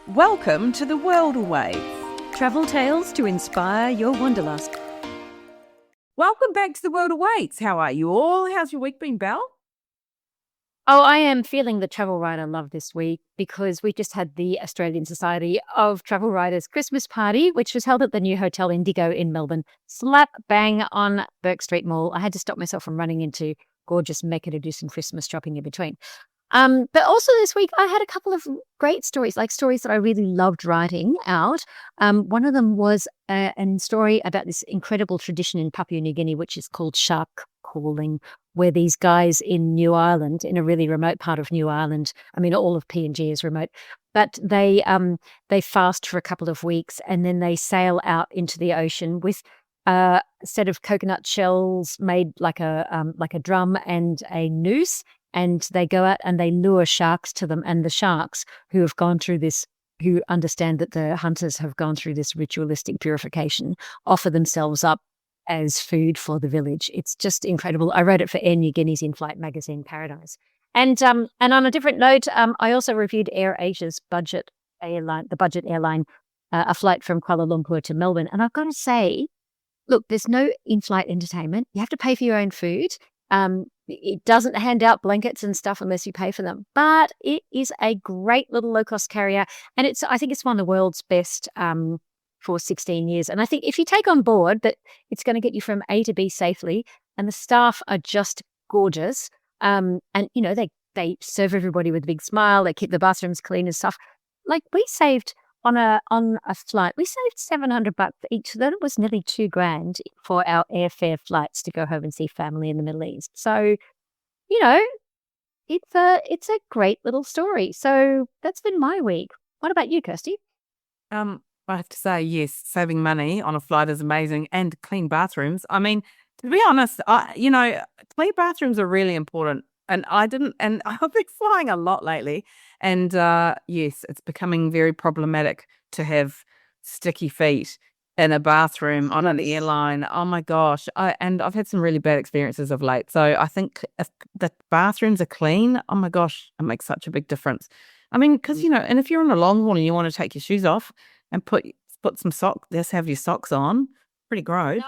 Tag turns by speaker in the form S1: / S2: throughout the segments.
S1: Welcome to the world awaits.
S2: Travel tales to inspire your wanderlust.
S1: Welcome back to the world awaits. How are you all? How's your week been, Belle?
S2: Oh, I am feeling the travel writer love this week because we just had the Australian Society of Travel Writers Christmas party, which was held at the new Hotel Indigo in Melbourne, slap bang on Bourke Street Mall. I had to stop myself from running into gorgeous Mecca to do some Christmas shopping in between. But also this week, I had a couple of great stories, like stories that I really loved writing out. One of them was a story about this incredible tradition in Papua New Guinea, which is called shark calling, where these guys in New Ireland, in a really remote part of New Ireland, I mean, all of PNG is remote, but they fast for a couple of weeks and then they sail out into the ocean with a set of coconut shells made like a drum and a noose. And they go out and they lure sharks to them. And the sharks who have gone through this, who understand that the hunters have gone through this ritualistic purification, offer themselves up as food for the village. It's just incredible. I wrote it for Air New Guinea's in-flight magazine, Paradise. And on a different note, I also reviewed Air Asia's budget airline, a flight from Kuala Lumpur to Melbourne. And I've got to say, look, there's no in-flight entertainment. You have to pay for your own food. It doesn't hand out blankets and stuff unless you pay for them, but it is a great little low-cost carrier, and I think it's one of the world's best for 16 years. And I think if you take on board that it's going to get you from A to B safely, and the staff are just gorgeous, and you know they serve everybody with a big smile, they keep the bathrooms clean and stuff. Like we saved on a flight, we saved $700 each. Then it was nearly $2,000 for our airfare flights to go home and see family in the Middle East. So, you know, it's a great little story. So that's been my week. What about you, Kirsty?
S1: I have to say, yes, saving money on a flight is amazing, and clean bathrooms. I mean, to be honest, clean bathrooms are really important. And I've been flying a lot lately. And yes, it's becoming very problematic to have sticky feet in a bathroom on an airline. Oh my gosh. I've had some really bad experiences of late. So I think if the bathrooms are clean, oh my gosh, it makes such a big difference. I mean, because, and if you're on a long haul and you want to take your shoes off and put some socks, just have your socks on, pretty gross.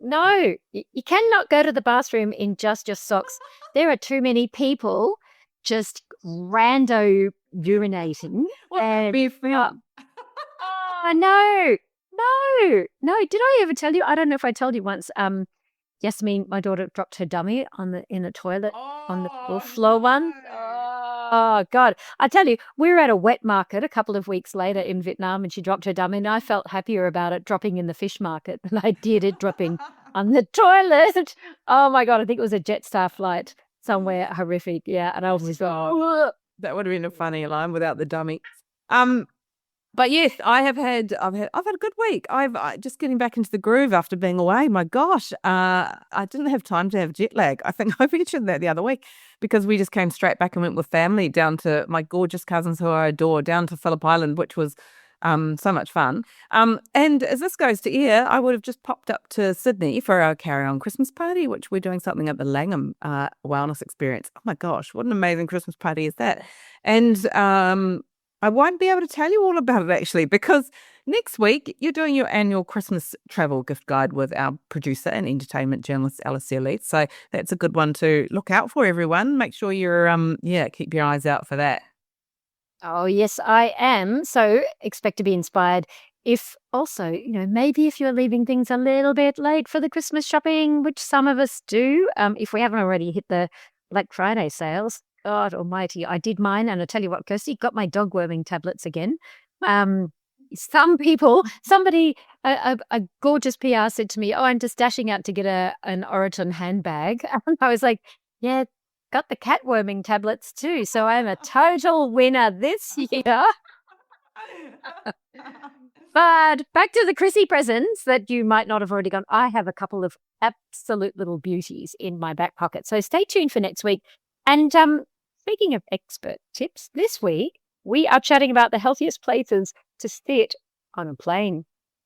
S2: No, you cannot go to the bathroom in just your socks. There are too many people just rando urinating. No. Did I ever tell you? I don't know if I told you once. Yasmin, my daughter, dropped her dummy in the toilet on the fourth floor one. Oh, God. I tell you, we were at a wet market a couple of weeks later in Vietnam and she dropped her dummy and I felt happier about it dropping in the fish market than I did it dropping on the toilet. Oh, my God. I think it was a Jetstar flight somewhere horrific. Yeah. And I was just
S1: that would have been a funny line without the dummy. But yes, I've had a good week. I just getting back into the groove after being away. My gosh, I didn't have time to have jet lag. I think I mentioned that the other week because we just came straight back and went with family down to my gorgeous cousins who I adore, down to Phillip Island, which was so much fun. And as this goes to air, I would have just popped up to Sydney for our carry-on Christmas party, which we're doing something at the Langham Wellness Experience. Oh my gosh, what an amazing Christmas party is that? And I won't be able to tell you all about it actually, because next week you're doing your annual Christmas travel gift guide with our producer and entertainment journalist, Alice Leeds. So that's a good one to look out for, everyone. Make sure you're, keep your eyes out for that.
S2: Oh, yes, I am. So expect to be inspired. If also, maybe if you're leaving things a little bit late for the Christmas shopping, which some of us do, if we haven't already hit the Black Friday sales. God almighty, I did mine, and I tell you what, Kirsty, got my dog worming tablets again. Somebody, a gorgeous PR said to me, "Oh, I'm just dashing out to get an Oraton handbag." And I was like, "Yeah, got the cat worming tablets too, so I'm a total winner this year." But back to the Chrissy presents that you might not have already gone. I have a couple of absolute little beauties in my back pocket, so stay tuned for next week. And speaking of expert tips, this week we are chatting about the healthiest places to sit on a plane.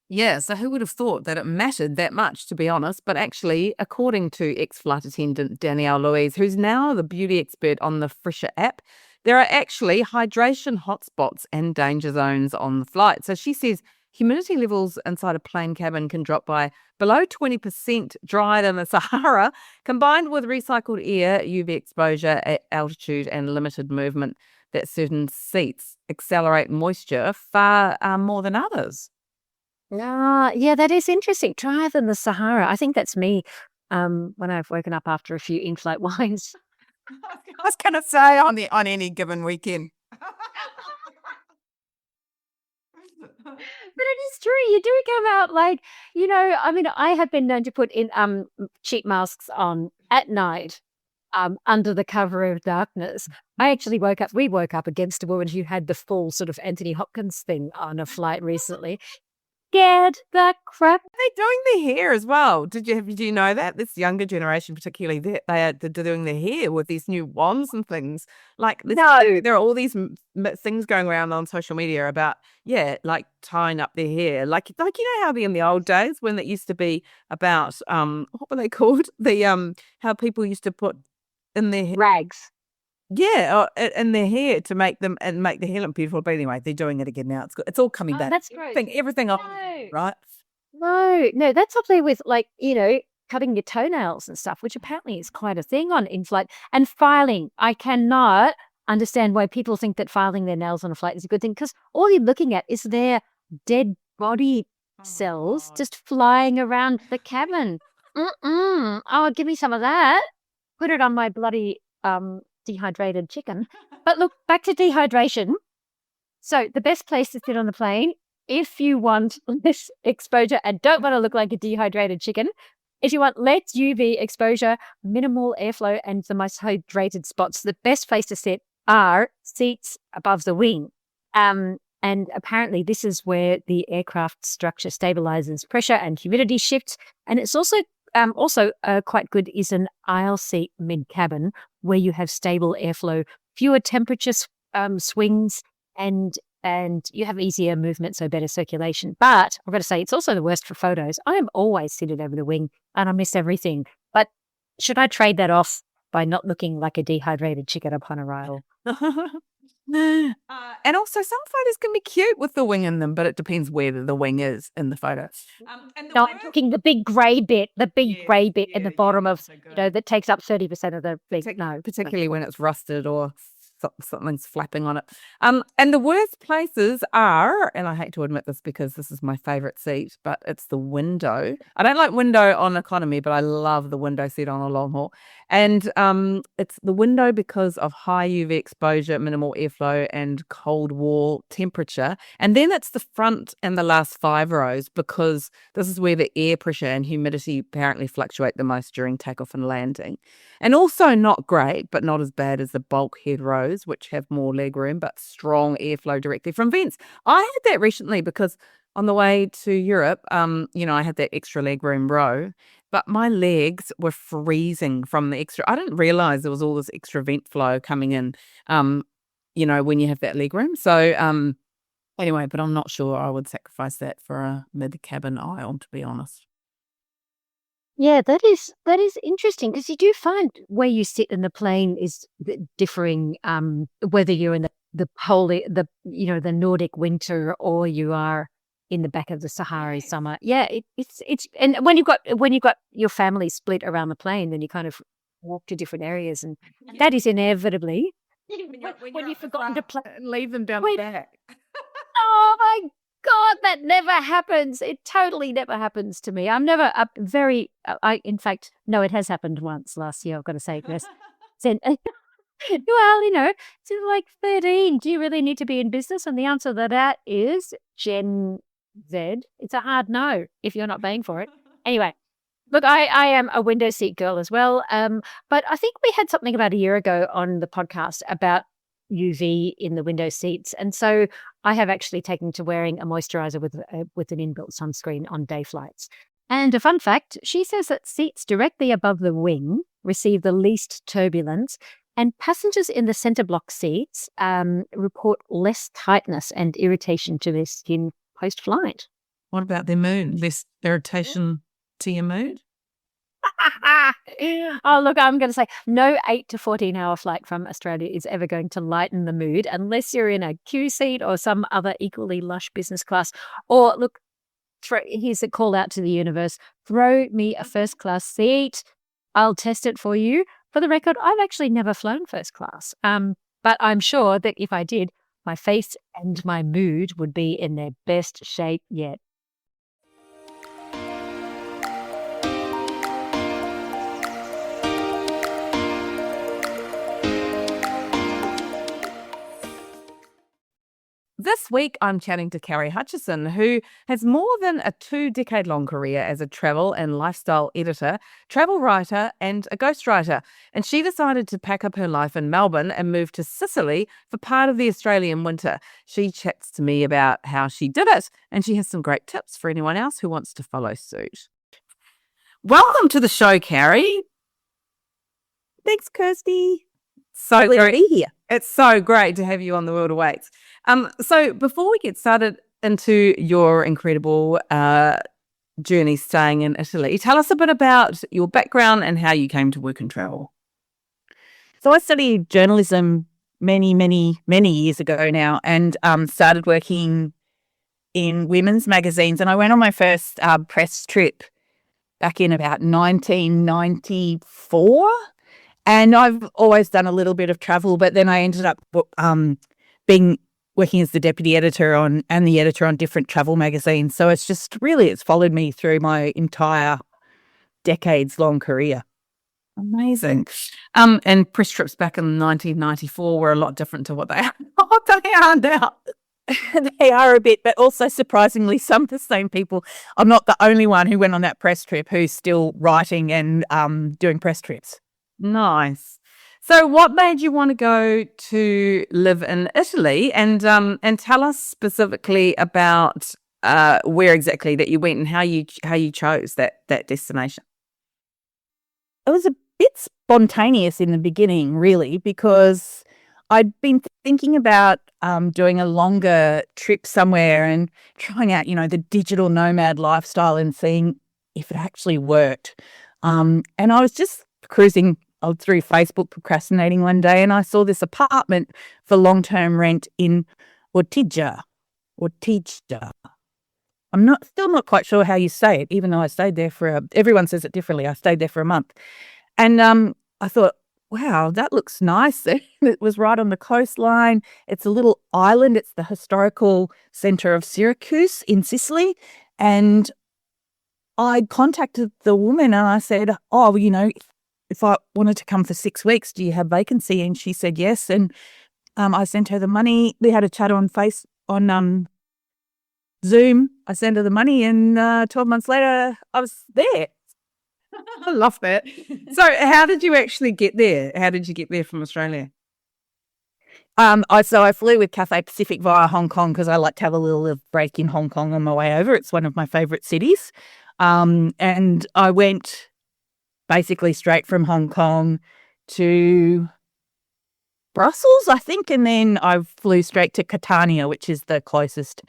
S1: Yeah, so who would have thought that it mattered that much, to be honest? But actually, according to ex-flight attendant Danielle Louise, who's now the beauty expert on the Fresher app, there are actually hydration hotspots and danger zones on the flight. So she says humidity levels inside a plane cabin can drop by below 20% drier than the Sahara, combined with recycled air, UV exposure at altitude, and limited movement, that certain seats accelerate moisture far more than others.
S2: Yeah, that is interesting. Drier than the Sahara. I think that's me when I've woken up after a few in-flight wines.
S3: I was going to say on any given weekend.
S2: But it is true. You do come out like, I mean, I have been known to put in cheap masks on at night under the cover of darkness. We woke up against a woman who had the full sort of Anthony Hopkins thing on a flight recently. Scared the crap.
S1: They're doing their hair as well. Did you know that this younger generation, particularly, they're doing their hair with these new wands and things? Like
S2: No.
S1: there are all these things going around on social media about like tying up their hair, like how in the old days when it used to be about what were they called, the how people used to put in their hair.
S2: Rags.
S1: Yeah, in their hair to make the hair look beautiful. But anyway, they're doing it again now. It's good. It's all coming back.
S2: That's great.
S1: Everything off, right?
S2: No, that's up there with cutting your toenails and stuff, which apparently is quite a thing on in-flight. And filing. I cannot understand why people think that filing their nails on a flight is a good thing, because all you're looking at is their dead body cells just flying around the cabin. Oh, give me some of that. Put it on my bloody dehydrated chicken. But look, back to dehydration. So the best place to sit on the plane, if you want less exposure and don't want to look like a dehydrated chicken, if you want less UV exposure, minimal airflow, and the most hydrated spots, the best place to sit are seats above the wing. And apparently this is where the aircraft structure stabilizes pressure and humidity shifts. And it's also quite good is an aisle seat mid-cabin where you have stable airflow, fewer temperature swings, and you have easier movement, so better circulation. But I've got to say, it's also the worst for photos. I am always seated over the wing and I miss everything. But should I trade that off by not looking like a dehydrated chicken upon arrival?
S1: And also, some photos can be cute with the wing in them, but it depends where the wing is in the photo.
S2: I'm talking the big grey bit, in the bottom of, that takes up 30% of the thing. No,
S1: particularly when it's rusted or something's flapping on it. And the worst places are, and I hate to admit this because this is my favourite seat, but it's the window. I don't like window on economy, but I love the window seat on a long haul. And it's the window because of high UV exposure, minimal airflow, and cold wall temperature. And then it's the front and the last 5 rows because this is where the air pressure and humidity apparently fluctuate the most during takeoff and landing. And also not great, but not as bad as the bulkhead rows, which have more leg room but strong airflow directly from vents. I had that recently because on the way to Europe, I had that extra leg room row, but my legs were freezing from the extra. I didn't realize there was all this extra vent flow coming in, when you have that leg room. So anyway, but I'm not sure I would sacrifice that for a mid-cabin aisle, to be honest.
S2: Yeah, that is interesting because you do find where you sit in the plane is differing, whether you're in the polar, the Nordic winter, or you are in the back of the Sahara summer. Yeah, it's and when you've got your family split around the plane, then you kind of walk to different areas, and that is inevitably when you've forgotten to play
S1: and leave them down the back.
S2: Oh my God, that never happens. It totally never happens to me. I'm never up very, in fact, no, it has happened once last year. I've got to say, Chris. Well, it's like 13. Do you really need to be in business? And the answer to that is Gen Z. It's a hard no if you're not paying for it. Anyway, look, I am a window seat girl as well. But I think we had something about a year ago on the podcast about UV in the window seats. And so I have actually taken to wearing a moisturizer with an inbuilt sunscreen on day flights. And a fun fact, she says that seats directly above the wing receive the least turbulence, and passengers in the center block seats report less tightness and irritation to their skin post-flight.
S1: What about their mood? Less irritation to your mood?
S2: Oh, look, I'm going to say no 8 to 14-hour flight from Australia is ever going to lighten the mood unless you're in a queue seat or some other equally lush business class. Or look, here's a call out to the universe. Throw me a first class seat. I'll test it for you. For the record, I've actually never flown first class. But I'm sure that if I did, my face and my mood would be in their best shape yet.
S1: This week, I'm chatting to Carrie Hutchison, who has more than a 2-decade-long career as a travel and lifestyle editor, travel writer, and a ghostwriter. And she decided to pack up her life in Melbourne and move to Sicily for part of the Australian winter. She chats to me about how she did it, and she has some great tips for anyone else who wants to follow suit. Welcome to the show, Carrie.
S3: Thanks, Kirsty.
S1: So
S3: Glad to be here.
S1: It's so great to have you on The World Awaits. So before we get started into your incredible journey staying in Italy, tell us a bit about your background and how you came to work and travel.
S3: So I studied journalism many years ago now, and started working in women's magazines. And I went on my first press trip back in about 1994. And I've always done a little bit of travel, but then I ended up working as the deputy editor and the editor on different travel magazines. So it's followed me through my entire decades-long career.
S1: Amazing. And press trips back in 1994 were a lot different to what they are, what they are now.
S3: They are a bit, but also surprisingly, some of the same people. I'm not the only one who went on that press trip who's still writing and doing press trips.
S1: Nice. So what made you want to go to live in Italy, and tell us specifically about where exactly that you went and how you chose that destination?
S3: It was a bit spontaneous in the beginning, really, because I'd been thinking about doing a longer trip somewhere and trying out, the digital nomad lifestyle and seeing if it actually worked. And I was just cruising through Facebook, procrastinating one day, and I saw this apartment for long-term rent in Ortigia. I'm still not quite sure how you say it, even though I stayed there everyone says it differently. I stayed there for a month. And I thought, wow, that looks nice. It was right on the coastline. It's a little island. It's the historical centre of Syracuse in Sicily. And I contacted the woman and I said, if I wanted to come for 6 weeks, do you have vacancy? And she said yes. And I sent her the money. We had a chat on Zoom. I sent her the money, and 12 months later, I was there.
S1: I love that. So how did you actually get there? How did you get there from Australia?
S3: I flew with Cathay Pacific via Hong Kong because I like to have a little break in Hong Kong on my way over. It's one of my favourite cities. And I went basically straight from Hong Kong to Brussels, I think, and then I flew straight to Catania, which is the closest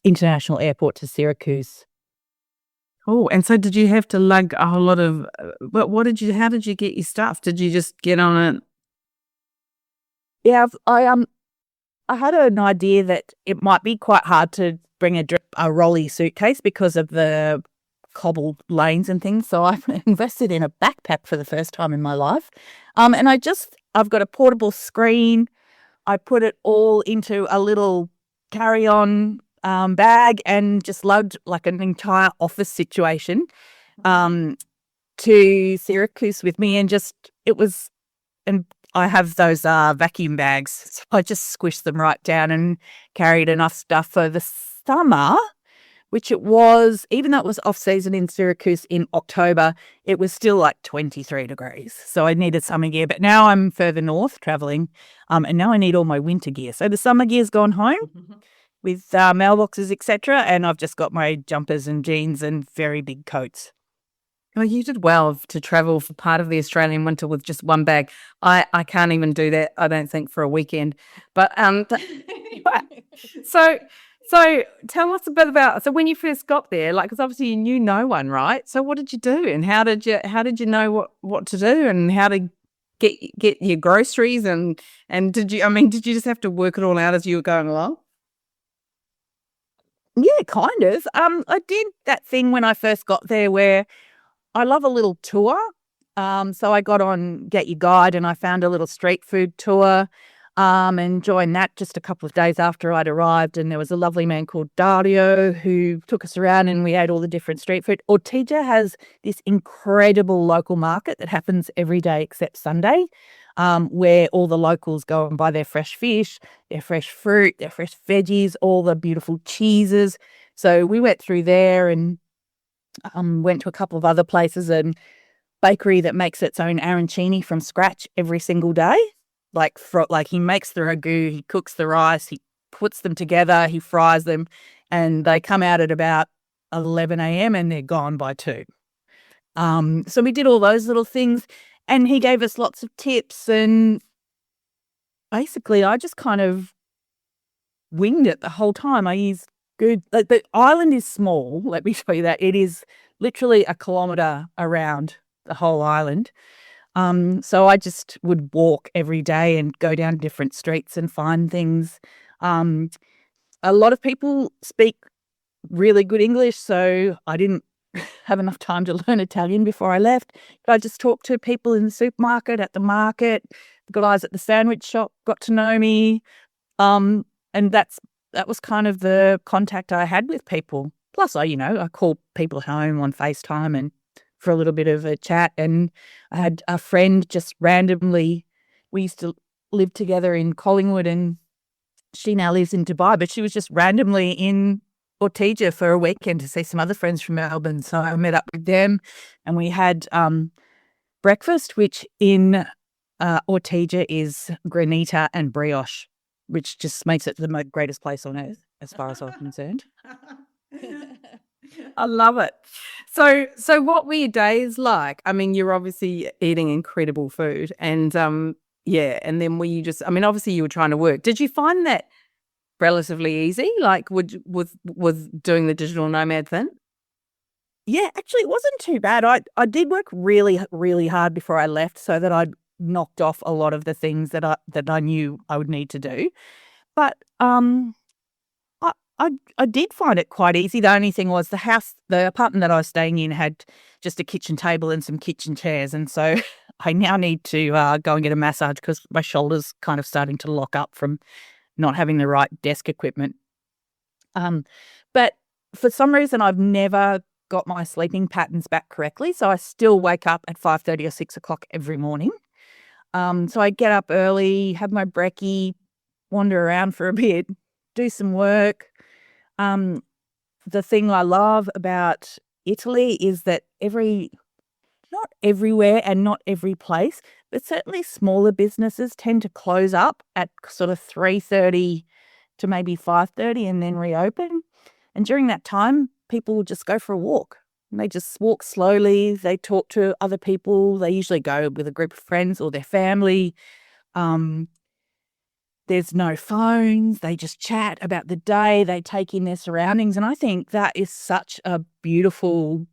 S3: international airport to Syracuse.
S1: Oh, and so did you have to lug a whole lot of? How did you get your stuff? Did you just get on it?
S3: Yeah, I had an idea that it might be quite hard to bring a rolly suitcase because of the cobbled lanes and things. So I invested in a backpack for the first time in my life. And I've got a portable screen. I put it all into a little carry-on bag and just lugged like an entire office situation to Syracuse with me, and I have those vacuum bags, so I just squished them right down and carried enough stuff for the summer, which it was, even though it was off season in Syracuse in October, it was still like 23 degrees. So I needed summer gear, but now I'm further north traveling, and now I need all my winter gear. So the summer gear's gone home with mailboxes, etc., and I've just got my jumpers and jeans and very big coats.
S1: Well, you did well to travel for part of the Australian winter with just one bag. I can't even do that, I don't think, for a weekend. But anyway, so So tell us a bit about, so when you first got there, like, because obviously you knew no one, right? So what did you do, and how did you know what to do, and how to get your groceries, and did you just have to work it all out as you were going along?
S3: Yeah, kind of. I did that thing when I first got there where I love a little tour. So I got on Get Your Guide and I found a little street food tour, and joined that just a couple of days after I'd arrived. And there was a lovely man called Dario who took us around and we ate all the different street food. Ortigia has this incredible local market that happens every day except Sunday, where all the locals go and buy their fresh fish, their fresh fruit, their fresh veggies, all the beautiful cheeses. So we went through there and went to a couple of other places and bakery that makes its own arancini from scratch every single day. Like he makes the ragu, he cooks the rice, he puts them together, he fries them, and they come out at about 11 a.m. and they're gone by 2. So we did all those little things, and he gave us lots of tips, and basically I just kind of winged it the whole time. I used good. Like, the island is small. Let me tell you that it is literally a kilometre around the whole island. So I just would walk every day and go down different streets and find things. Um, a lot of people speak really good English, so I didn't have enough time to learn Italian before I left. But I just talked to people in the supermarket, at the market, the guys at the sandwich shop got to know me. And that was kind of the contact I had with people. Plus, I call people home on FaceTime and for a little bit of a chat. And I had a friend just randomly. We used to live together in Collingwood, and she now lives in Dubai. But she was just randomly in Ortigia for a weekend to see some other friends from Melbourne. So I met up with them, and we had breakfast, which in Ortigia is granita and brioche, which just makes it the greatest place on earth, as far as I'm concerned.
S1: I love it. So what were your days like? I mean, you're obviously eating incredible food, and yeah, and then were you just? I mean, obviously you were trying to work. Did you find that relatively easy? Like, with doing the digital nomad thing?
S3: Yeah, actually, it wasn't too bad. I did work really, really hard before I left, so that I'd knocked off a lot of the things that I knew I would need to do. But I did find it quite easy. The only thing was the apartment that I was staying in had just a kitchen table and some kitchen chairs, and so I now need to go and get a massage because my shoulder's kind of starting to lock up from not having the right desk equipment. But for some reason, I've never got my sleeping patterns back correctly, so I still wake up at 5:30 or 6 o'clock every morning. So I get up early, have my brekkie, wander around for a bit, do some work. The thing I love about Italy is that not everywhere and not every place, but certainly smaller businesses tend to close up at sort of 3:30 to maybe 5:30 and then reopen. And during that time, people will just go for a walk. And they just walk slowly. They talk to other people. They usually go with a group of friends or their family. Um, there's no phones. They just chat about the day. They take in their surroundings. And I think that is such a beautiful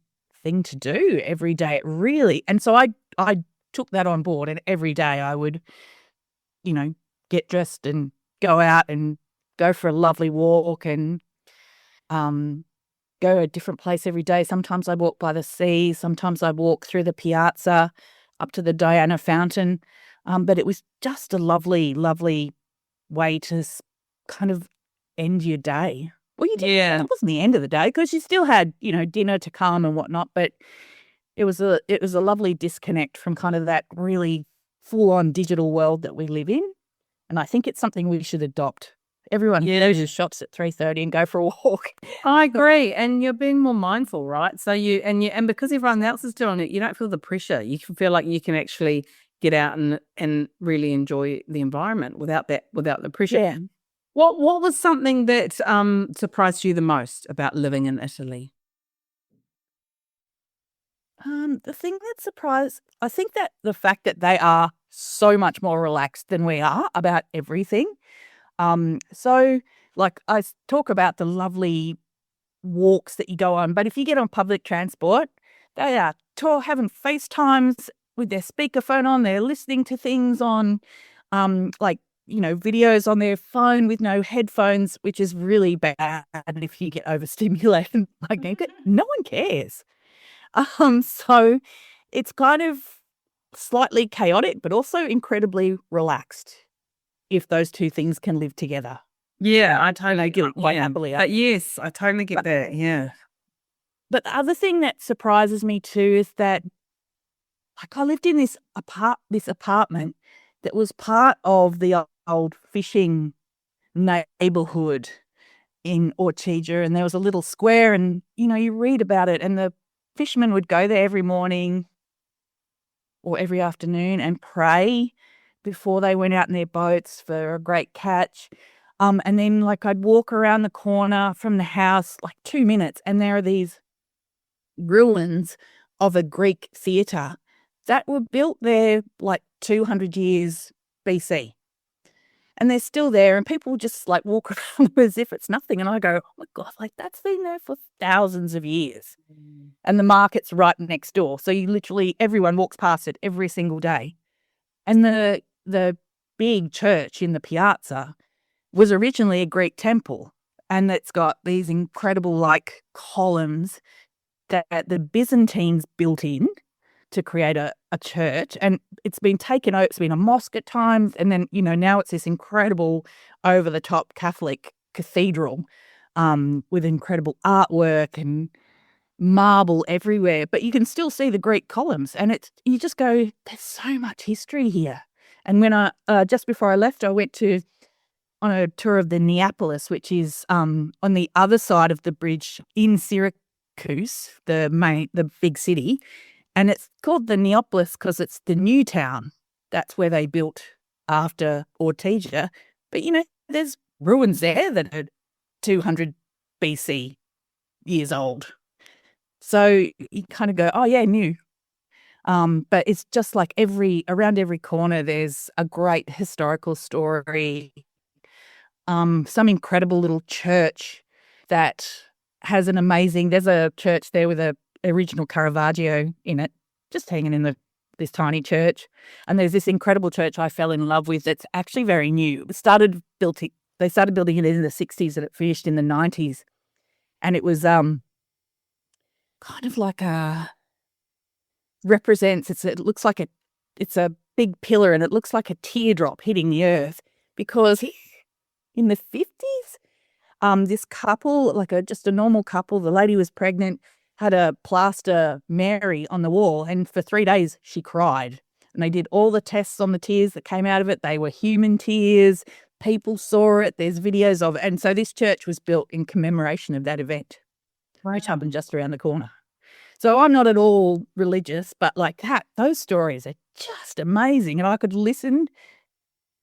S3: thing to do every day. It really. And so I took that on board. And every day I would, get dressed and go out and go for a lovely walk and go to a different place every day. Sometimes I walk by the sea. Sometimes I walk through the piazza up to the Diana Fountain. But it was just a lovely, lovely way to kind of end your day. Well, you didn't.
S1: Yeah.
S3: It wasn't the end of the day because you still had, dinner to come and whatnot. But it was a lovely disconnect from kind of that really full-on digital world that we live in. And I think it's something we should adopt. Everyone closes shops at 3:30 and go for a walk.
S1: I agree, and you're being more mindful, right? So and because everyone else is doing it, you don't feel the pressure. You can feel like you can actually get out and really enjoy the environment without the pressure.
S3: Yeah.
S1: What was something that surprised you the most about living in Italy?
S3: The thing that surprised, I think that the fact that they are so much more relaxed than we are about everything. So like talk about the lovely walks that you go on, but if you get on public transport, they are having FaceTimes with their speakerphone on. They're listening to things on, like, videos on their phone with no headphones, which is really bad if you get overstimulated. Like, no one cares. So it's kind of slightly chaotic, but also incredibly relaxed if those two things can live together.
S1: Yeah, I totally get it.
S3: Quite happily.
S1: But yes, I totally get that. Yeah.
S3: But the other thing that surprises me too is that, like, I lived in this apartment that was part of the old fishing neighborhood in Ortigia, and there was a little square, and you read about it, and the fishermen would go there every morning or every afternoon and pray before they went out in their boats for a great catch. And then, like, I'd walk around the corner from the house, like 2 minutes, and there are these ruins of a Greek theatre that were built there like 200 years BC. And they're still there, and people just like walk around as if it's nothing. And I go, oh my God, like, that's been there for thousands of years. And the market's right next door. So everyone walks past it every single day. And the big church in the piazza was originally a Greek temple. And it's got these incredible like columns that the Byzantines built in to create a church, and it's been taken over. It's been a mosque at times, and then now it's this incredible over-the-top Catholic cathedral with incredible artwork and marble everywhere. But you can still see the Greek columns, and you just go, there's so much history here. And when I just before I left, I went on a tour of the Neapolis, which is on the other side of the bridge in Syracuse, the big city. And it's called the Neapolis because it's the new town. That's where they built after Ortigia. But, there's ruins there that are 200 BC years old. So you kind of go, oh, yeah, new. But it's just like around every corner, there's a great historical story. Some incredible little church that has there's a church there with a original Caravaggio in it, just hanging in this tiny church. And there's this incredible church I fell in love with that's actually very new. They started building it in the 60s and it finished in the 90s. And it was kind of like it looks like it's a big pillar, and it looks like a teardrop hitting the earth, because in the 50s, this couple, like just a normal couple, the lady was pregnant, had a plaster Mary on the wall, and for 3 days she cried. And they did all the tests on the tears that came out of it. They were human tears. People saw it. There's videos of it. And so this church was built in commemoration of that event. Right up and just around the corner. So I'm not at all religious, but like those stories are just amazing. And I could listen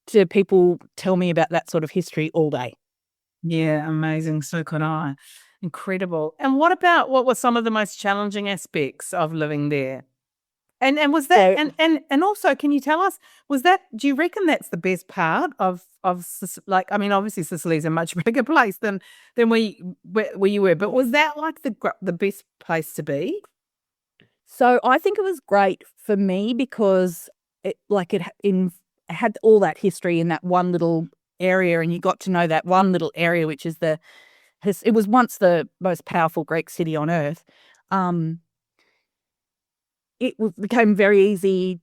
S3: to people tell me about that sort of history all day.
S1: Yeah, amazing. So could I. Incredible. And what were some of the most challenging aspects of living there? And was that and also, can you tell us, do you reckon that's the best part of like, I mean, obviously Sicily's a much bigger place than where you were, but was that like the best place to be?
S3: So I think it was great for me because it had all that history in that one little area, and you got to know that one little area, which is it was once the most powerful Greek city on earth. It became very easy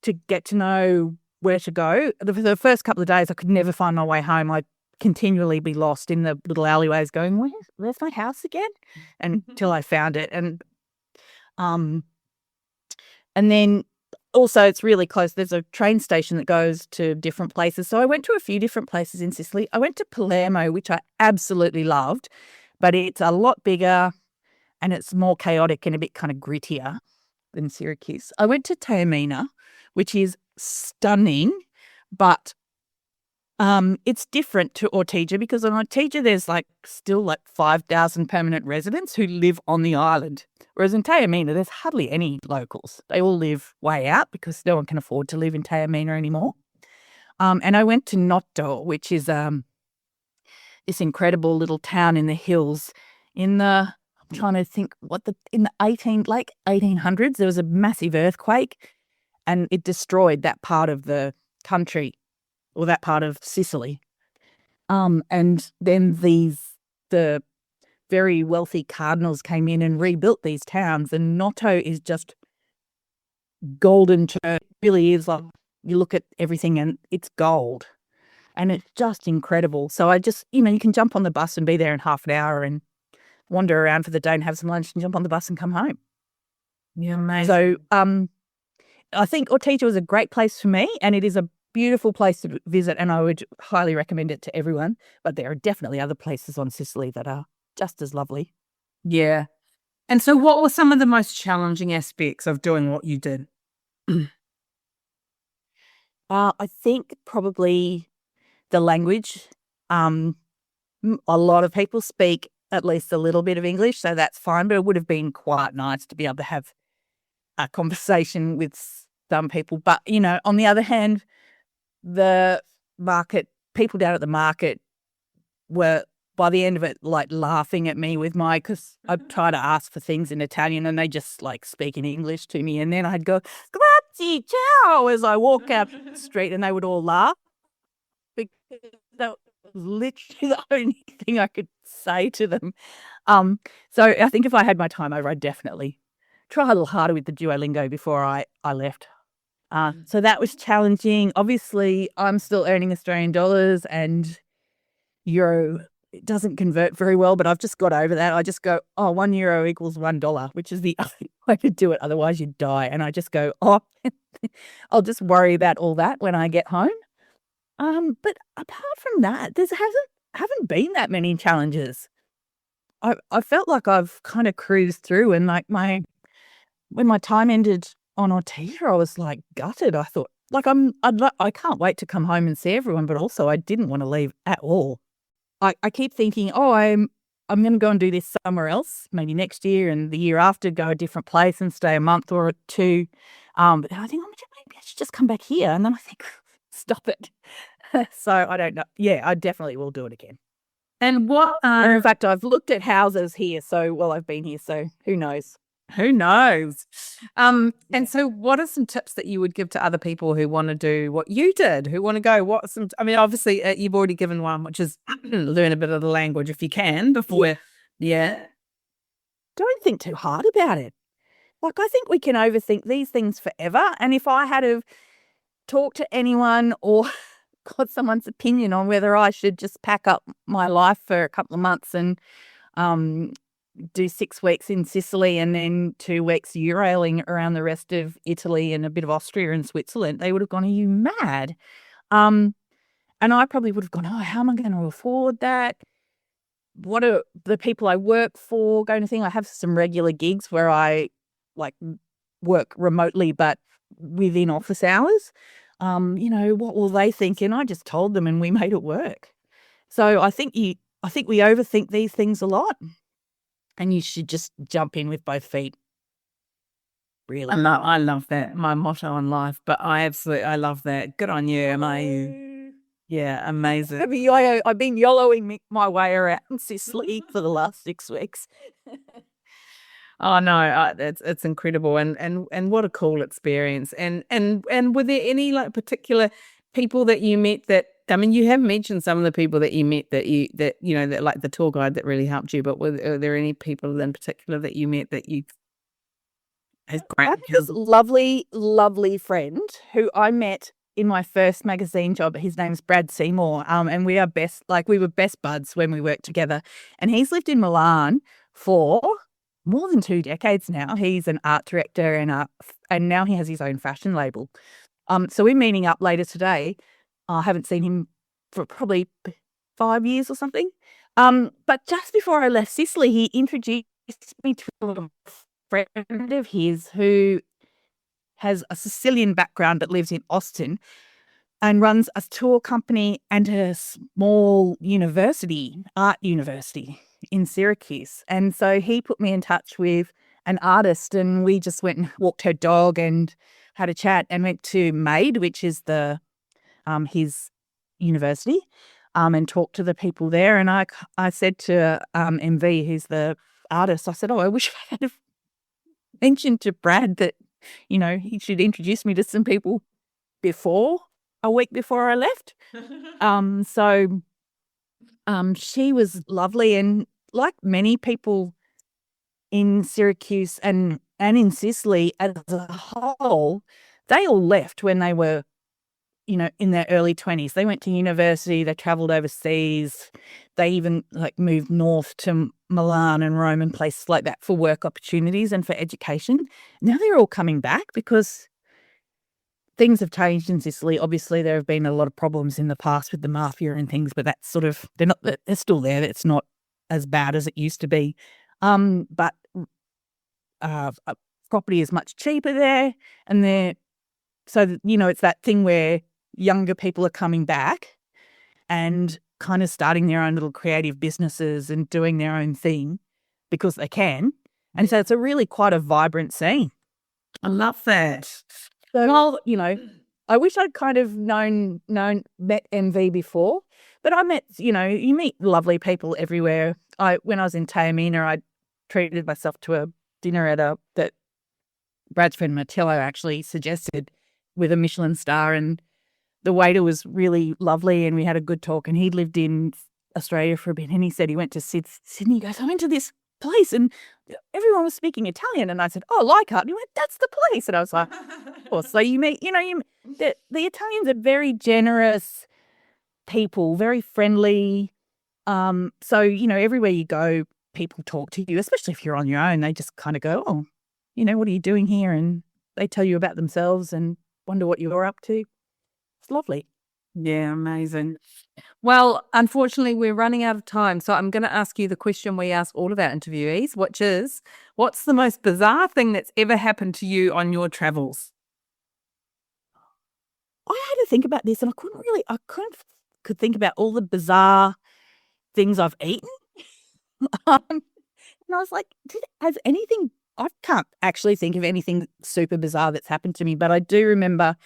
S3: to get to know where to go. The first couple of days, I could never find my way home. I'd continually be lost in the little alleyways going, where's my house again? Until I found it. And then also it's really close. There's a train station that goes to different places. So I went to a few different places in Sicily. I went to Palermo, which I absolutely loved, but it's a lot bigger and it's more chaotic and a bit kind of grittier than Syracuse. I went to Taormina, which is stunning, but it's different to Ortigia, because on Ortigia there's still 5,000 permanent residents who live on the island, whereas in Taormina there's hardly any locals. They all live way out because no one can afford to live in Taormina anymore. And I went to Noto, which is this incredible little town in the hills. I'm trying to think in the late 1800s, there was a massive earthquake, and it destroyed that part of the country, or that part of Sicily. And then the very wealthy cardinals came in and rebuilt these towns, and Noto is just golden. It really is, like, you look at everything and it's gold, and it's just incredible. So I just, you can jump on the bus and be there in half an hour and wander around for the day and have some lunch and jump on the bus and come home.
S1: Yeah, amazing.
S3: So I think Ortigia was a great place for me, and it is a beautiful place to visit, and I would highly recommend it to everyone. But there are definitely other places on Sicily that are just as lovely.
S1: Yeah. And so what were some of the most challenging aspects of doing what you did?
S3: I think probably the language. A lot of people speak at least a little bit of English, so that's fine, but it would have been quite nice to be able to have a conversation with some people. But, on the other hand, the people down at the market were, by the end of it, like laughing at me because I'd try to ask for things in Italian and they just like speak in English to me. And then I'd go, grazie, ciao, as I walk out the street, and they would all laugh because that was literally the only thing I could say to them. So I think if I had my time over, I'd definitely try a little harder with the Duolingo before I left. So that was challenging. Obviously, I'm still earning Australian dollars, and euro, it doesn't convert very well, but I've just got over that. I just go, €1 equals $1, which is the only way to do it. Otherwise, you'd die. And I just go, I'll just worry about all that when I get home. But apart from that, there haven't been that many challenges. I felt like I've kind of cruised through, and like when my time ended on Ortigia, I was like gutted. I thought, like, I can't wait to come home and see everyone, but also I didn't want to leave at all. I keep thinking, I'm going to go and do this somewhere else, maybe next year and the year after, go a different place and stay a month or two. But then I think, maybe I should just come back here. And then I think, stop it. So I don't know. Yeah, I definitely will do it again.
S1: And what
S3: in fact, I've looked at houses here. I've been here. So who knows?
S1: Who knows? And so what are some tips that you would give to other people who want to do what you did, who want to go? Obviously you've already given one, which is learn a bit of the language if you can before. Yeah.
S3: Don't think too hard about it. Like, I think we can overthink these things forever. And if I had to talk to anyone or got someone's opinion on whether I should just pack up my life for a couple of months and do 6 weeks in Sicily and then 2 weeks Eurailing around the rest of Italy and a bit of Austria and Switzerland, they would have gone, are you mad? And I probably would have gone, how am I going to afford that? What are the people I work for going to think? I have some regular gigs where I work remotely but within office hours. What will they think? And I just told them and we made it work. So I think we overthink these things a lot. And you should just jump in with both feet. Really.
S1: I love that. My motto in life, but I love that. Good on you. Yeah, amazing.
S3: I've been YOLOing my way around Sicily for the last 6 weeks.
S1: Oh no, it's incredible, and what a cool experience. And were there any particular people that you met that? I mean, you have mentioned some of the people that you met that like the tour guide that really helped you, but were there any people in particular that you met that you?
S3: I have this lovely, lovely friend who I met in my first magazine job. His name's Brad Seymour, and we were best buds when we worked together. And he's lived in Milan for more than 2 decades now. He's an art director and now he has his own fashion label. So we're meeting up later today. I haven't seen him for probably 5 years or something. But just before I left Sicily, he introduced me to a friend of his who has a Sicilian background but lives in Austin and runs a tour company and a small art university in Syracuse. And so he put me in touch with an artist, and we just went and walked her dog and had a chat and went to Made, which is the his university and talked to the people there. And I said to MV, who's the artist, I said, I wish I had mentioned to Brad that, he should introduce me to some people a week before I left. So she was lovely. And like many people in Syracuse and in Sicily as a whole, they all left when they were, in their early 20s. They went to university, they traveled overseas, they even moved north to Milan and Rome and places like that for work opportunities and for education. Now they're all coming back because things have changed in Sicily. Obviously, there have been a lot of problems in the past with the mafia and things, but that's they're still there. It's not as bad as it used to be. But property is much cheaper there, and it's that thing where younger people are coming back and kind of starting their own little creative businesses and doing their own thing because they can. And so it's quite a vibrant scene.
S1: I love that.
S3: So I wish I'd kind of met MV before, but I met, you meet lovely people everywhere. When I was in Taormina, I treated myself to a dinner that Brad's friend Matillo actually suggested with a Michelin star, and the waiter was really lovely and we had a good talk, and he'd lived in Australia for a bit, and he said he went to Sydney. He goes, I went to this place and everyone was speaking Italian, and I said, oh, Leichhardt. And he went, that's the place. And I was like, oh. So you meet, the Italians are very generous people, very friendly. So, everywhere you go, people talk to you, especially if you're on your own. They just kind of go, oh, what are you doing here? And they tell you about themselves and wonder what you're up to. It's lovely.
S1: Yeah, amazing. Well, unfortunately, we're running out of time. So I'm going to ask you the question we ask all of our interviewees, which is, what's the most bizarre thing that's ever happened to you on your travels?
S3: I had to think about this, and I could think about all the bizarre things I've eaten. And I was like, I can't actually think of anything super bizarre that's happened to me, but I do remember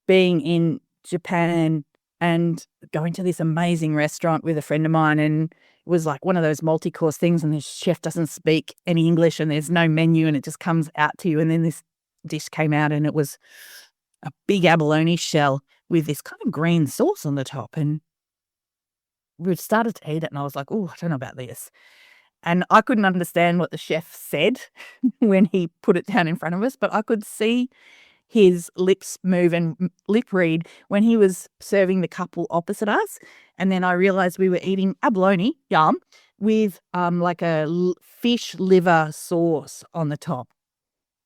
S3: being in Japan and going to this amazing restaurant with a friend of mine, and it was like one of those multi-course things, and the chef doesn't speak any English and there's no menu and it just comes out to you, and then this dish came out and it was a big abalone shell with this kind of green sauce on the top, and we started to eat it and I was like, oh, I don't know about this. And I couldn't understand what the chef said when he put it down in front of us, but I could see his lips move and lip read when he was serving the couple opposite us. And then I realized we were eating abalone, yum, with like a fish liver sauce on the top.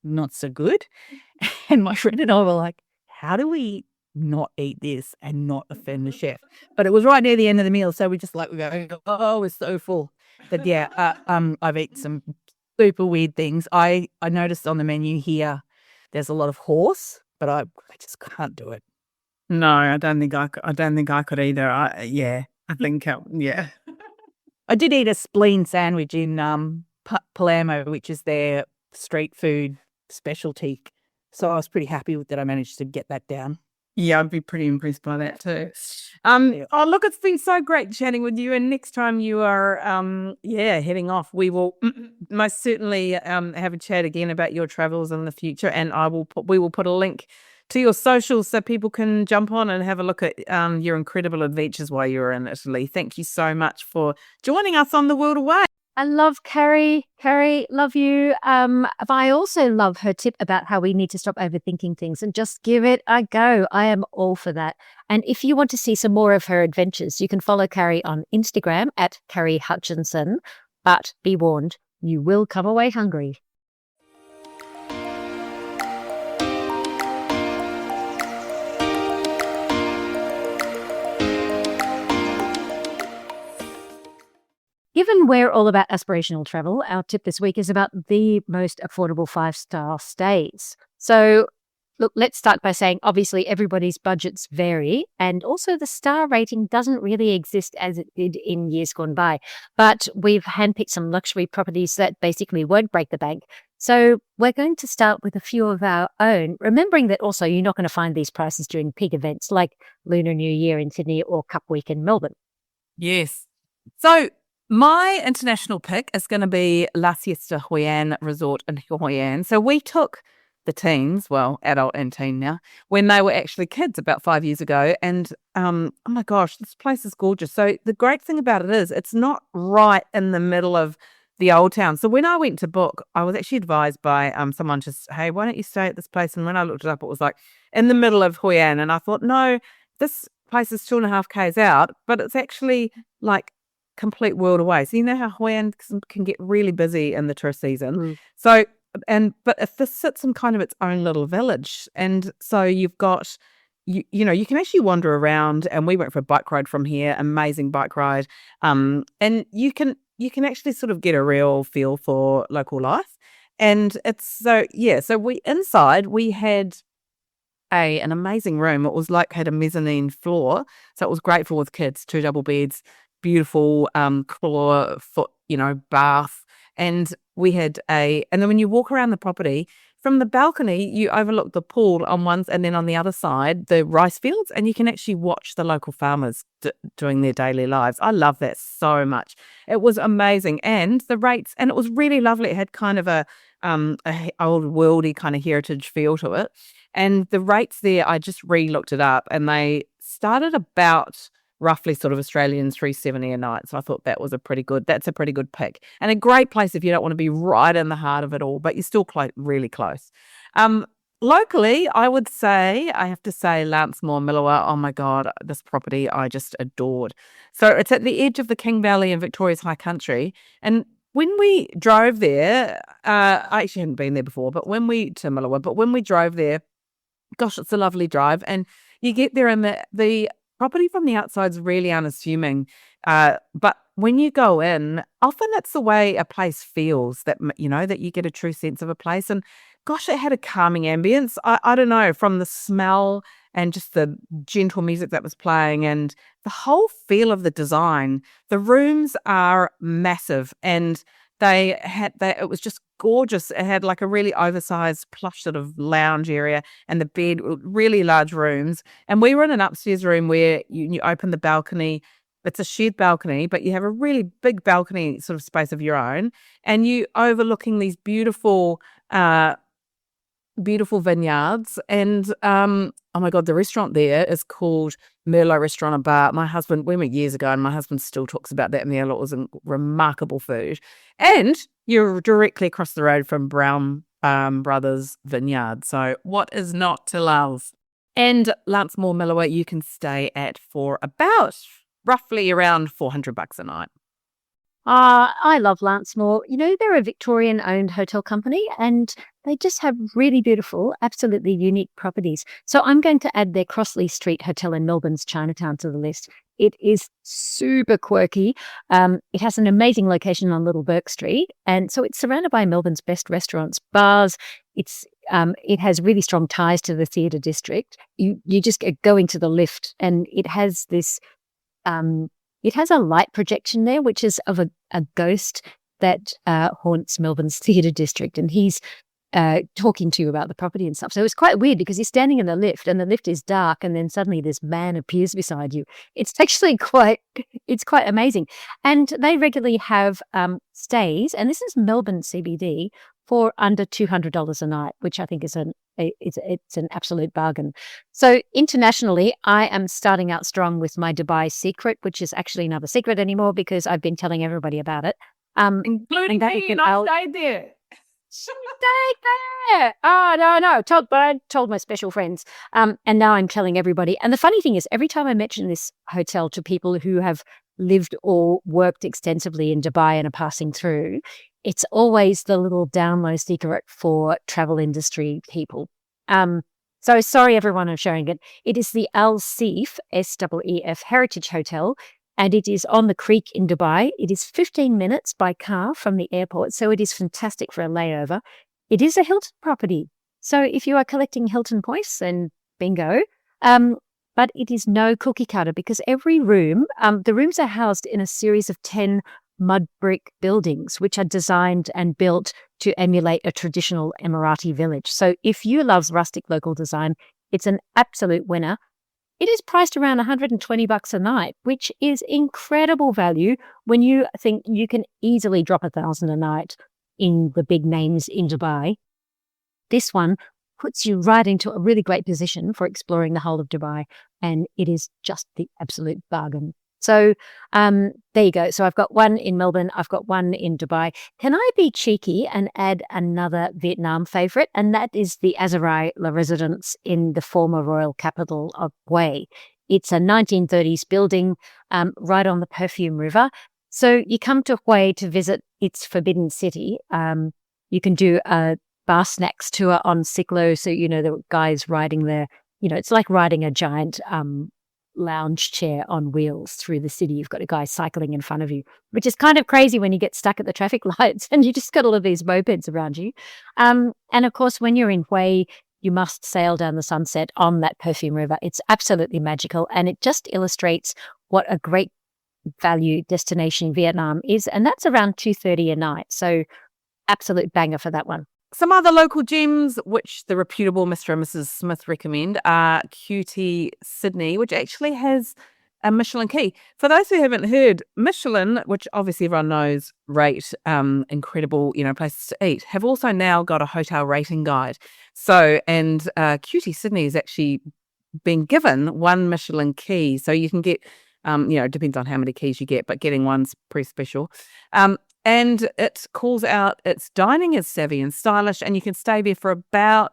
S3: Not so good. And my friend and I were like, how do we not eat this and not offend the chef? But it was right near the end of the meal, so we go, oh, we're so full. But yeah, I've eaten some super weird things. I noticed on the menu here there's a lot of horse, but I just can't do it.
S1: No, I don't think I could either. I think yeah.
S3: I did eat a spleen sandwich in Palermo, which is their street food specialty. So I was pretty happy that I managed to get that down.
S1: Yeah, I'd be pretty impressed by that too. Oh, look, it's been so great chatting with you. And next time you are, heading off, we will most certainly have a chat again about your travels in the future. And we will put a link to your socials so people can jump on and have a look at your incredible adventures while you were in Italy. Thank you so much for joining us on The World Away.
S2: I love Carrie. Carrie, love you. But I also love her tip about how we need to stop overthinking things and just give it a go. I am all for that. And if you want to see some more of her adventures, you can follow Carrie on Instagram at Carrie Hutchinson. But be warned, you will come away hungry. Given we're all about aspirational travel, our tip this week is about the most affordable 5-star stays. So, look, let's start by saying, obviously, everybody's budgets vary, and also the star rating doesn't really exist as it did in years gone by. But we've handpicked some luxury properties that basically won't break the bank. So we're going to start with a few of our own, remembering that also you're not going to find these prices during peak events like Lunar New Year in Sydney or Cup Week in Melbourne.
S3: Yes. So my international pick is going to be La Siesta Hoi An Resort in Hoi An. So we took the teens, well, adult and teen now, when they were actually kids about 5 years ago. And oh my gosh, this place is gorgeous. So the great thing about it is it's not right in the middle of the old town. So when I went to book, I was actually advised by someone just, hey, why don't you stay at this place? And when I looked it up, it was like in the middle of Hoi An. And I thought, no, this place is 2.5 k's out, but it's actually like complete world away. So you know how Hoi An can get really busy in the tourist season. So but if this sits in kind of its own little village, and so you've got you know, you can actually wander around, and we went for a bike ride from here, amazing bike ride. And you can actually sort of get a real feel for local life. And it's so we had an amazing room. It was like had a mezzanine floor, so it was great for with kids. 2 double beds, beautiful claw foot, bath, and we had and then when you walk around the property from the balcony, you overlook the pool on one, and then on the other side the rice fields, and you can actually watch the local farmers doing their daily lives. I love that so much. It was amazing, and the rates, and it was really lovely. It had kind of a old worldy kind of heritage feel to it. And the rates there, I just re-looked it up, and they started about roughly sort of Australian $370 a night. So I thought that's a pretty good pick. And a great place if you don't want to be right in the heart of it all, but you're still really close. Locally, I have to say Lancemoor Milawa. Oh my God, this property I just adored. So it's at the edge of the King Valley and Victoria's High Country. And when we drove there, I actually hadn't been there before, but when we drove there, gosh, it's a lovely drive. And you get there and the property from the outside is really unassuming. But when you go in, often it's the way a place feels that you get a true sense of a place. And gosh, it had a calming ambience. I don't know, from the smell and just the gentle music that was playing and the whole feel of the design. The rooms are massive, and it was just gorgeous. It had like a really oversized plush sort of lounge area, and the bed, really large rooms. And we were in an upstairs room where you open the balcony. It's a shared balcony, but you have a really big balcony sort of space of your own, and you overlooking these beautiful vineyards. And oh my God, the restaurant there is called Merlot Restaurant and Bar. We went years ago, and my husband still talks about that meal. It was remarkable food. And you're directly across the road from Brown Brothers Vineyard. So what is not to love? And Lancemoor Milawa you can stay at for about roughly around $400 a night.
S2: I love Lancemoor. They're a Victorian-owned hotel company, and they just have really beautiful, absolutely unique properties. So I'm going to add their Crossley Street Hotel in Melbourne's Chinatown to the list. It is super quirky. It has an amazing location on Little Bourke Street, and so it's surrounded by Melbourne's best restaurants, bars. It has really strong ties to the theatre district. You just go into the lift, and it has this. It has a light projection there, which is of a ghost that haunts Melbourne's theatre district, and he's talking to you about the property and stuff. So it's quite weird because you're standing in the lift, and the lift is dark, and then suddenly this man appears beside you. It's actually quite amazing. And they regularly have stays, and this is Melbourne CBD, for under $200 a night, which I think is it's an absolute bargain. So internationally, I am starting out strong with my Dubai secret, which is actually not a secret anymore because I've been telling everybody about it.
S3: Including me, and I stayed there.
S2: Stay there. Oh, no. I told my special friends. And now I'm telling everybody. And the funny thing is, every time I mention this hotel to people who have lived or worked extensively in Dubai and are passing through, it's always the little down low secret for travel industry people. So sorry, everyone, I'm sharing it. It is the Al Seef, SEEF Heritage Hotel, and it is on the creek in Dubai. It is 15 minutes by car from the airport, so it is fantastic for a layover. It is a Hilton property, so if you are collecting Hilton points, then bingo. But it is no cookie cutter because every room, the rooms are housed in a series of 10 mud brick buildings, which are designed and built to emulate a traditional Emirati village. So if you love rustic local design, it's an absolute winner. It is priced around $120 a night, which is incredible value when you think you can easily drop $1,000 a night in the big names in Dubai. This one puts you right into a really great position for exploring the whole of Dubai, and it is just the absolute bargain. So there you go. So I've got one in Melbourne. I've got one in Dubai. Can I be cheeky and add another Vietnam favorite? And that is the Azarai La Residence in the former royal capital of Hue. It's a 1930s building right on the Perfume River. So you come to Hue to visit its forbidden city. You can do a bar snacks tour on Sicily. So, the guys riding there, it's like riding a giant lounge chair on wheels through the city. You've got a guy cycling in front of you, which is kind of crazy when you get stuck at the traffic lights and you just got all of these mopeds around you. And of course, when you're in Hue, you must sail down the sunset on that Perfume River. It's absolutely magical, and it just illustrates what a great value destination in Vietnam is. And that's around $230 a night. So absolute banger for that one.
S1: Some other local gems, which the reputable Mr. and Mrs. Smith recommend, are QT Sydney, which actually has a Michelin key. For those who haven't heard, Michelin, which obviously everyone knows, rate incredible, places to eat, have also now got a hotel rating guide. So, and QT Sydney has actually been given one Michelin key. So you can get, it depends on how many keys you get, but getting one's pretty special. And it calls out its dining is savvy and stylish, and you can stay there for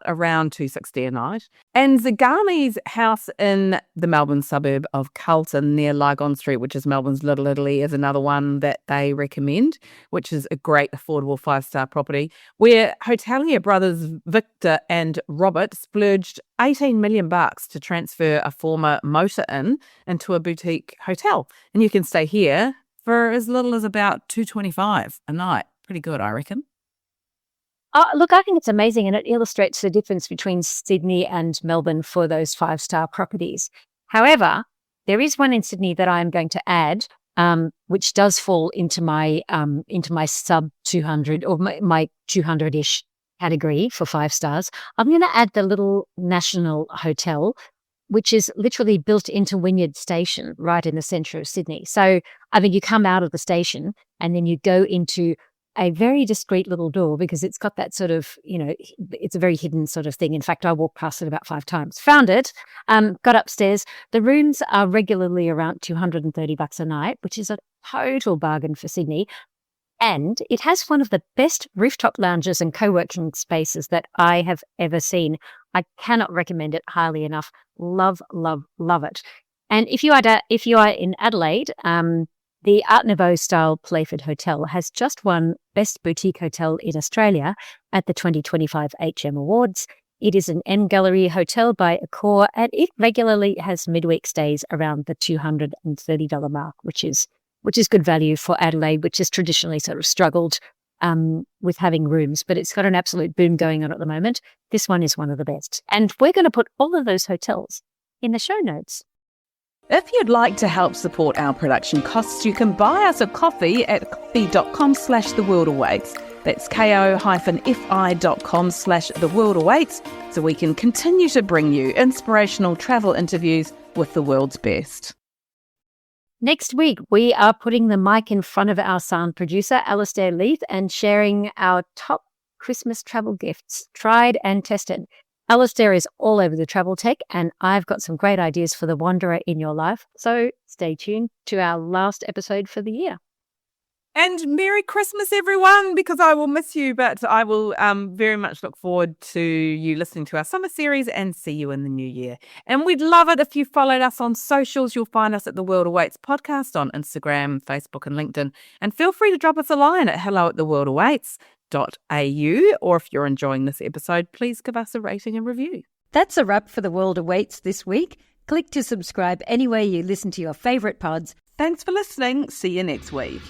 S1: around $260 a night. And Zagami's house in the Melbourne suburb of Carlton near Lygon Street, which is Melbourne's Little Italy, is another one that they recommend, which is a great affordable 5-star property where hotelier brothers Victor and Robert splurged $18 million to transfer a former motor inn into a boutique hotel. And you can stay here for as little as about $225 a night. Pretty good, I reckon.
S2: Look, I think it's amazing, and it illustrates the difference between Sydney and Melbourne for those 5-star properties. However, there is one in Sydney that I am going to add, which does fall into my sub 200 or my 200-ish category for 5 stars. I'm going to add the Little National Hotel, which is literally built into Wynyard Station right in the centre of Sydney. So, you come out of the station and then you go into a very discreet little door because it's got that sort of, it's a very hidden sort of thing. In fact, I walked past it about 5 times. Found it, got upstairs. The rooms are regularly around $230 a night, which is a total bargain for Sydney. And it has one of the best rooftop lounges and co-working spaces that I have ever seen. I cannot recommend it highly enough. Love, love, love it. And if you are in Adelaide, the Art Nouveau style Playford Hotel has just won Best Boutique Hotel in Australia at the 2025 HM Awards. It is an M Gallery hotel by Accor, and it regularly has midweek stays around the $230 mark, which is good value for Adelaide, which has traditionally sort of struggled with having rooms, but it's got an absolute boom going on at the moment. This one is one of the best. And we're going to put all of those hotels in the show notes.
S3: If you'd like to help support our production costs, you can buy us a coffee at coffee.com/theworldawaits. That's ko-fi.com/theworldawaits, so we can continue to bring you inspirational travel interviews with the world's best.
S2: Next week, we are putting the mic in front of our sound producer, Alistair Leith, and sharing our top Christmas travel gifts, tried and tested. Alistair is all over the travel tech, and I've got some great ideas for the wanderer in your life. So stay tuned to our last episode for the year.
S1: And Merry Christmas, everyone, because I will miss you, but I will very much look forward to you listening to our summer series and see you in the new year. And we'd love it if you followed us on socials. You'll find us at The World Awaits Podcast on Instagram, Facebook and LinkedIn. And feel free to drop us a line at hello@theworldawaits.au, or if you're enjoying this episode, please give us a rating and review.
S4: That's a wrap for The World Awaits this week. Click to subscribe anywhere you listen to your favourite pods.
S3: Thanks for listening. See you next week.